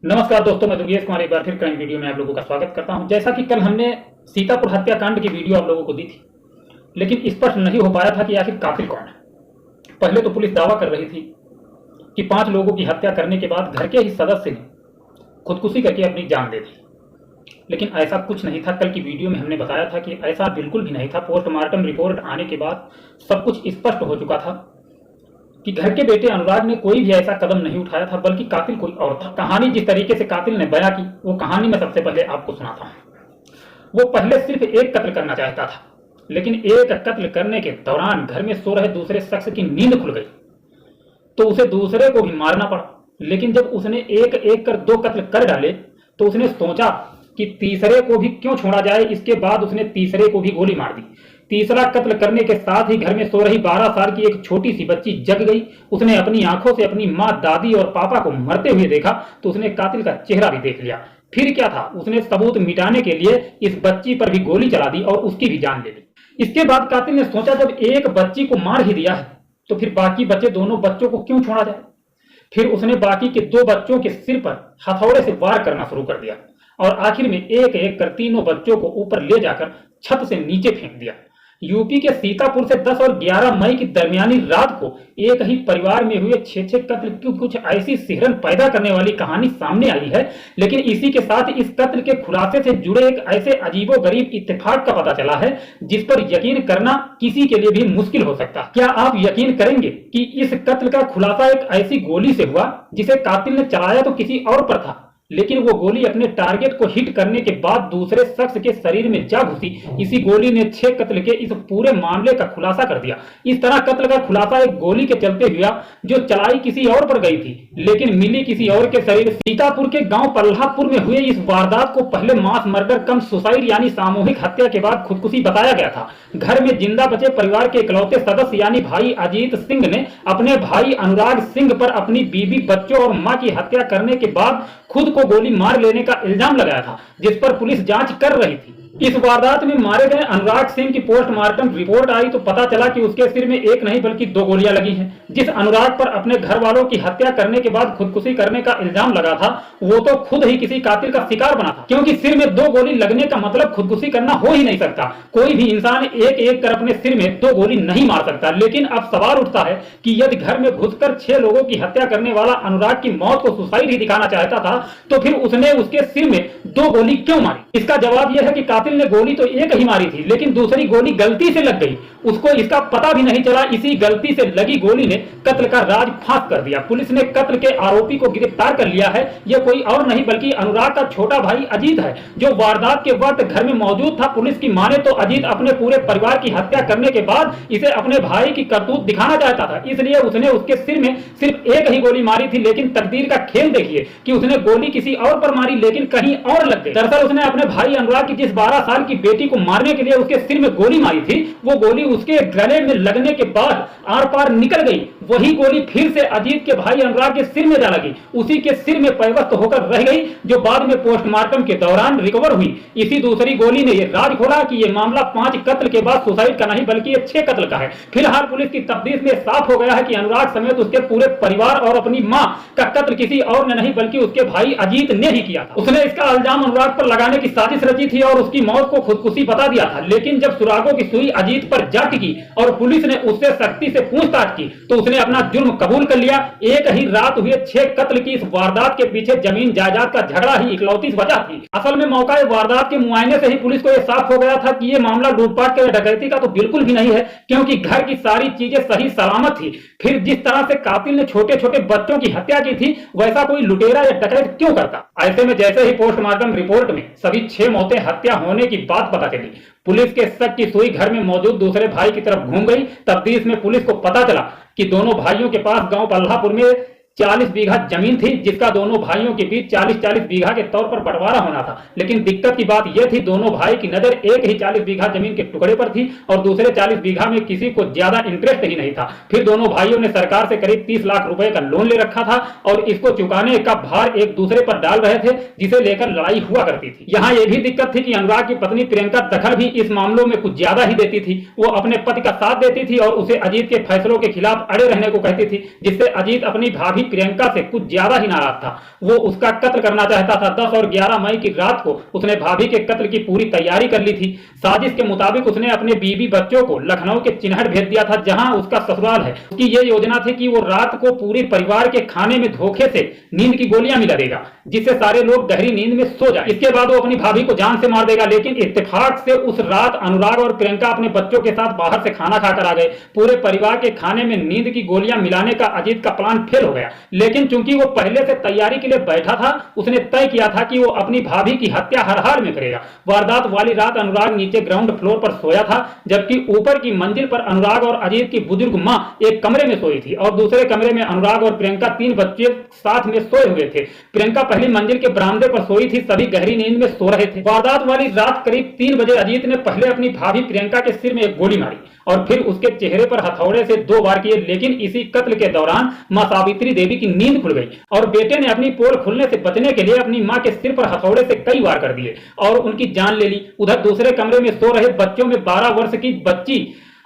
नमस्कार दोस्तों, मैं दुर्गेश कुमार एक बार फिर क्राइम वीडियो में आप लोगों का स्वागत करता हूं। जैसा कि कल हमने सीतापुर हत्याकांड की वीडियो आप लोगों को दी थी, लेकिन स्पष्ट नहीं हो पाया था कि आखिर कातिल कौन है। पहले तो पुलिस दावा कर रही थी कि 5 लोगों की हत्या करने के बाद घर के ही सदस्य ने खुदकुशी करके अपनी जान दे दी, लेकिन ऐसा कुछ नहीं था। कल की वीडियो में हमने बताया था कि ऐसा बिल्कुल भी नहीं था। पोस्टमार्टम रिपोर्ट आने के बाद सब कुछ स्पष्ट हो चुका था कि घर के बेटे अनुराग ने कोई भी ऐसा कदम नहीं उठाया था, बल्कि कातिल कोई और था। कहानी जिस तरीके से कातिल ने बयां की, वो कहानी मैं सबसे पहले आपको सुनाता हूं। वो पहले सिर्फ एक कत्ल करना चाहता था, लेकिन एक कत्ल करने के दौरान घर में सो रहे दूसरे शख्स की नींद खुल गई, तो उसे दूसरे को भी मारना पड़ा। लेकिन जब उसने एक एक कर 2 कत्ल कर डाले, तो उसने सोचा कि तीसरे को भी क्यों छोड़ा जाए। इसके बाद उसने तीसरे को भी गोली मार दी। तीसरा कत्ल करने के साथ ही घर में सो रही 12 साल की एक छोटी सी बच्ची जग गई। उसने अपनी आंखों से अपनी माँ, दादी और पापा को मरते हुए देखा, तो उसने कातिल का चेहरा भी देख लिया। फिर क्या था, उसने सबूत मिटाने के लिए इस बच्ची पर भी गोली चला दी और उसकी भी जान ले ली। इसके बाद कातिल ने सोचा, जब एक बच्ची को मार ही दिया है, तो फिर बाकी बचे दोनों बच्चों को क्यों छोड़ा जाए। फिर उसने बाकी के 2 बच्चों के सिर पर हथौड़े से वार करना शुरू कर दिया और आखिर में एक एक कर तीनों बच्चों को ऊपर ले जाकर छत से नीचे फेंक दिया। यूपी के सीतापुर से 10 और 11 मई की दरमियानी रात को एक ही परिवार में हुए 6 कत्ल की कुछ ऐसी सिहरन पैदा करने वाली कहानी सामने आई है। लेकिन इसी के साथ इस कत्ल के खुलासे से जुड़े एक ऐसे अजीबोगरीब इत्तेफाक का पता चला है जिस पर यकीन करना किसी के लिए भी मुश्किल हो सकता है। क्या आप यकीन करेंगे कि इस कत्ल का खुलासा एक ऐसी गोली से हुआ जिसे कातिल ने चलाया तो किसी और पर था, लेकिन वो गोली अपने टारगेट को हिट करने के बाद दूसरे शख्स के शरीर में जा घुसी। इसी गोली ने 6 कत्ल के इस पूरे मामले का खुलासा कर दिया। इस तरह कत्ल का खुलासा एक गोली के चलते हुआ जो चलाई किसी और पर गई थी, लेकिन मिली किसी और के शरीर। सीतापुर के गांव पल्लापुर में हुए इस वारदात को पहले मास मर्डर कम सुसाइड यानी सामूहिक हत्या के बाद खुदकुशी बताया गया था। घर में जिंदा बचे परिवार के इकलौते सदस्य यानी भाई अजीत सिंह ने अपने भाई अनुराग सिंह पर अपनी बीवी, बच्चों और मां की हत्या करने के बाद खुद को गोली मार लेने का इल्जाम लगाया था, जिस पर पुलिस जांच कर रही थी। इस वारदात में मारे गए अनुराग सिंह की पोस्टमार्टम रिपोर्ट आई तो पता चला कि उसके सिर में एक नहीं बल्कि 2 गोलियां लगी हैं। जिस अनुराग पर अपने घर वालों की हत्या करने के बाद खुदकुशी करने का इल्जाम लगा था, वो तो खुद ही किसी कातिल का शिकार बना था, क्योंकि सिर में 2 गोली लगने का मतलब खुदकुशी करना हो ही नहीं सकता। कोई भी इंसान एक एक कर अपने सिर में 2 गोली नहीं मार सकता। लेकिन अब सवाल उठता है कि यदि घर में घुसकर 6 लोगों की हत्या करने वाला अनुराग की मौत को सुसाइड ही दिखाना चाहता था, तो फिर उसने उसके सिर में 2 गोली क्यों मारी। इसका जवाब यह है कि कातिल ने गोली तो एक ही मारी थी, लेकिन दूसरी गोली गलती से लग गई। उसको इसका पता भी नहीं चला। इसी गलती से लगी गोली ने कत्ल का राज फांस कर दिया। पुलिस ने कत्ल के आरोपी को गिरफ्तार कर लिया है। यह कोई और नहीं बल्कि अनुराग का छोटा भाई अजीत है, जो वारदात के वक्त घर में मौजूद था। पुलिस की माने तो अजीत अपने पूरे परिवार की हत्या करने के बाद इसे अपने भाई की करतूत दिखाना चाहता था, इसलिए उसने उसके सिर में सिर्फ एक ही गोली मारी थी। लेकिन तकदीर का खेल देखिए कि उसने गोली किसी और पर मारी, लेकिन कहीं और लग गई। दरअसल उसने अपने भाई अनुराग की जिस 12 साल की बेटी को मारने के लिए उसके सिर में गोली मारी थी, वो गोली उसके गले में लगने के बाद आर पार निकल गई। वही गोली फिर से अजीत के भाई अनुराग के सिर में जा लगी, उसी के सिर में पैवस्त होकर रह गई, जो बाद में पोस्टमार्टम के दौरान रिकवर हुई। इसी दूसरी गोली ने यह राज खोला कि यह मामला 5 कत्ल के बाद सुसाइड का नहीं बल्कि यह 6 कत्ल का है। फिलहाल पुलिस की तफ्तीश में साफ हो गया है कि अनुराग समेत उसके पूरे परिवार और अपनी मां का कत्ल किसी और ने नहीं बल्कि उसके भाई अजीत ने ही किया था। उसने इसका इल्जाम अनुराग पर लगाने की साजिश रची थी और उसकी मौत को खुदकुशी बता दिया था। लेकिन जब सुरागों की सुई अजीत पर जा टिकी और पुलिस ने उससे सख्ती से पूछताछ की, तो उसने अपना जुर्म कबूल कर लिया। एक ही रात हुए 6 कत्ल की इस वारदात के पीछे जमीन जायदाद का झगड़ा ही इकलौती वजह थी। असल में मौका वारदात के मुआयने से ही पुलिस को यह साफ हो गया था कि यह मामला लूटपाट के डकैती का तो बिल्कुल भी नहीं है, क्योंकि घर की सारी चीजें सही सलामत थी। फिर जिस तरह से कातिल ने छोटे छोटे बच्चों की हत्या की थी, वैसा कोई लुटेरा या डकैत क्यों करता। ऐसे में जैसे ही पोस्टमार्टम रिपोर्ट में सभी 6 मौतें हत्या होने की बात पता चली, पुलिस के शक की सुई घर में मौजूद दूसरे भाई की तरफ घूम गई। तफ्तीश में पुलिस को पता चला कि दोनों भाइयों के पास गांव पल्लापुर में 40 बीघा जमीन थी, जिसका दोनों भाइयों के बीच 40-40 बीघा के तौर पर बंटवारा होना था। लेकिन दिक्कत की बात यह थी, दोनों भाई की नजर एक ही 40 बीघा जमीन के टुकड़े पर थी और दूसरे 40 बीघा में किसी को ज्यादा इंटरेस्ट ही नहीं था। फिर दोनों भाइयों ने सरकार से करीब 30 लाख रुपए का लोन ले रखा था और इसको चुकाने का भार एक दूसरे पर डाल रहे थे, जिसे लेकर लड़ाई हुआ करती थी। यहाँ यह भी दिक्कत थी कि अनुराग की पत्नी प्रियंका दखल भी इस मामलों में कुछ ज्यादा ही देती थी। वो अपने पति का साथ देती थी और उसे अजीत के फैसलों के खिलाफ अड़े रहने को कहती थी, जिससे अजीत अपनी भाभी प्रियंका से कुछ ज्यादा ही नाराज था। वो उसका कत्ल करना चाहता था। 10 और 11 मई की रात को उसने भाभी के कत्ल की पूरी तैयारी कर ली थी। साजिश के मुताबिक उसने अपने बीवी बच्चों को लखनऊ के चिन्हट भेज दिया था, जहां उसका ससुराल है। उसकी ये योजना थी कि वो रात को पूरे परिवार के खाने में धोखे से नींद की गोलियां मिला देगा, जिससे सारे लोग गहरी नींद में सो जाए। इसके बाद वो अपनी भाभी को जान से मार देगा। लेकिन इत्तेफाक से उस रात अनुराग और प्रियंका अपने बच्चों के साथ बाहर से खाना खाकर आ गए। पूरे परिवार के खाने में नींद की गोलियां मिलाने का अजीत का प्लान फेल हो गया। लेकिन चूंकि वो पहले से तैयारी के लिए बैठा था, उसने तय किया था कि वो अपनी भाभी की हत्या हर हाल में करेगा। वारदात वाली रात अनुराग नीचे ग्राउंड फ्लोर पर सोया था, जबकि ऊपर की मंजिल पर अनुराग और अजीत की बुजुर्ग मां एक कमरे में सोई थी और दूसरे कमरे में अनुराग और प्रियंका 3 बच्चे साथ में सोए हुए थे। प्रियंका पहली मंजिल के बरामदे पर सोई थी। सभी गहरी नींद में सो रहे थे। वारदात वाली रात करीब 3 बजे अजीत ने पहले अपनी भाभी प्रियंका के सिर में एक गोली मारी और फिर उसके चेहरे पर हथौड़े से 2 वार किए। लेकिन इसी कत्ल के दौरान मां सावित्री देवी की नींद खुल गई और बेटे ने अपनी पोल खुलने से बचने के लिए अपनी मां के सिर पर हथौड़े से कई वार कर दिए और उनकी जान ले ली। उधर दूसरे कमरे में सो रहे बच्चों में 12 वर्ष की बच्ची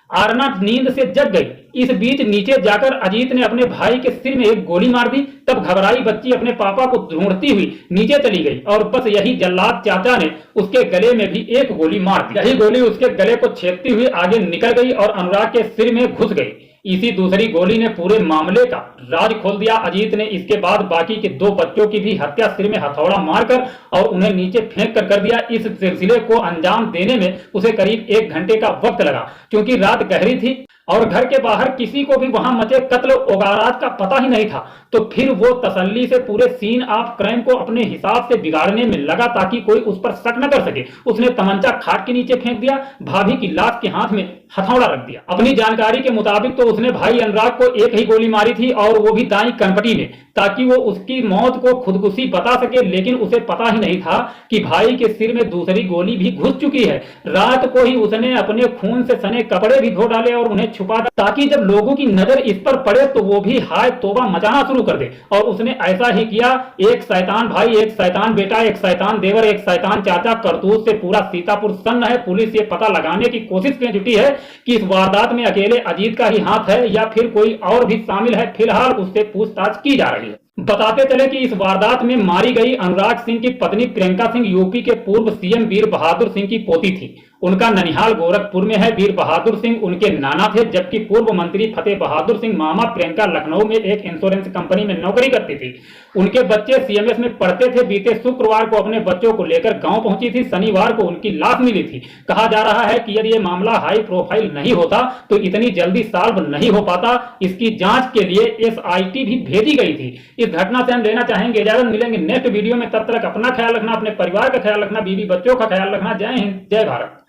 आरना नींद से जग गई। इस बीच नीचे जाकर अजीत ने अपने भाई के सिर में एक गोली मार दी। तब घबराई बच्ची अपने पापा को ढूंढती हुई नीचे चली गई और बस यही जल्लाद चाचा ने उसके गले में भी एक गोली मार दी। यही गोली उसके गले को छेदती हुई आगे निकल गई और अनुराग के सिर में घुस गई। इसी दूसरी गोली ने पूरे मामले का राज खोल दिया। अजीत ने इसके बाद बाकी के 2 बच्चों की भी हत्या सिर में हथौड़ा मारकर और उन्हें नीचे फेंक कर दिया। इस सिलसिले को अंजाम देने में उसे करीब 1 घंटे का वक्त लगा, क्योंकि रात गहरी थी और घर के बाहर किसी को भी वहां मचे कत्ल ओगारात का पता ही नहीं था। तो फिर वो तसल्ली से पूरे सीन ऑफ क्राइम को अपने हिसाब से बिगाड़ने में लगा ताकि कोई उस पर शक न कर सके। उसने तमंचा खाट के नीचे फेंक दिया, भाभी की लाश के हाथ में हथौड़ा रख दिया। अपनी जानकारी के मुताबिक तो उसने भाई अनुराग को एक ही गोली मारी थी और वो भी दाई कनपटी में, ताकि वो उसकी मौत को खुदकुशी बता सके। लेकिन उसे पता ही नहीं था कि भाई के सिर में दूसरी गोली भी घुस चुकी है। रात को ही उसने अपने खून से सने कपड़े भी धो डाले और उन्हें छुपा, ताकि जब लोगों की नजर इस पर पड़े तो वो भी हाय तौबा मचाना शुरू कर दे। और उसने ऐसा ही किया। एक शैतान भाई, एक शैतान बेटा, एक शैतान देवर, एक शैतान चाचा, करतूत से पूरा सीतापुर सन्न है। पुलिस ये पता लगाने की कोशिश में जुटी है कि इस वारदात में अकेले अजीत का ही हाथ है या फिर कोई और भी शामिल है। फिलहाल उससे पूछताछ की जा रही है। बताते चले कि इस वारदात में मारी गई अनुराग सिंह की पत्नी प्रियंका सिंह यूपी के पूर्व सीएम वीर बहादुर सिंह की पोती थी। उनका ननिहाल गोरखपुर में है। वीर बहादुर सिंह उनके नाना थे, जबकि पूर्व मंत्री फतेह बहादुर सिंह मामा प्रियंका लखनऊ में एक इंश्योरेंस कंपनी में नौकरी करती थी। उनके बच्चे सीएमएस में पढ़ते थे। बीते शुक्रवार को अपने बच्चों को लेकर गांव पहुंची थी। शनिवार को उनकी लाश मिली थी। कहा जा रहा है कि यदि ये मामला हाई प्रोफाइल नहीं होता तो इतनी जल्दी सॉल्व नहीं हो पाता। इसकी जांच के लिए एसआईटी भी भेजी गई थी। इस घटना से हम लेना चाहेंगे इजाजत। मिलेंगे नेक्स्ट वीडियो में। तब तक अपना ख्याल रखना, अपने परिवार का ख्याल रखना, बीवी बच्चों का ख्याल रखना। जय हिंद, जय भारत।